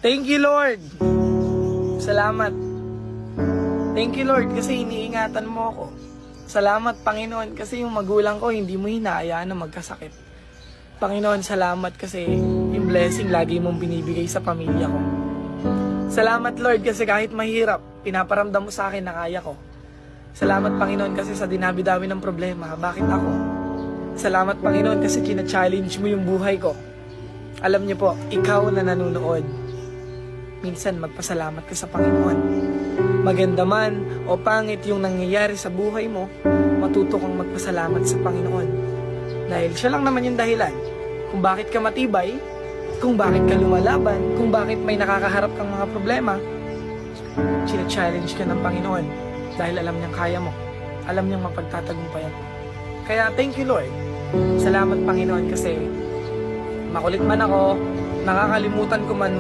Thank you, Lord. Salamat. Thank you, Lord, kasi iniingatan mo ako. Salamat, Panginoon, kasi yung magulang ko hindi mo hinahayaan na magkasakit. Panginoon, salamat kasi yung blessing lagi mong binibigay sa pamilya ko. Salamat, Lord, kasi kahit mahirap, pinaparamdam mo sa akin na kaya ko. Salamat, Panginoon, kasi sa dinabi-dami ng problema, bakit ako? Salamat, Panginoon, kasi kina-challenge mo yung buhay ko. Alam niyo po, ikaw na nanonood, minsan magpasalamat ka sa Panginoon. Maganda man o pangit yung nangyayari sa buhay mo, matuto kang magpasalamat sa Panginoon. Dahil siya lang naman yung dahilan kung bakit ka matibay, kung bakit ka lumalaban, kung bakit may nakakaharap kang mga problema. Sina-challenge ka ng Panginoon dahil alam niyang kaya mo. Alam niyang mapagtatagumpayan mo. Kaya thank you, Lord. Salamat, Panginoon, kasi makulit man ako, nakakalimutan ko man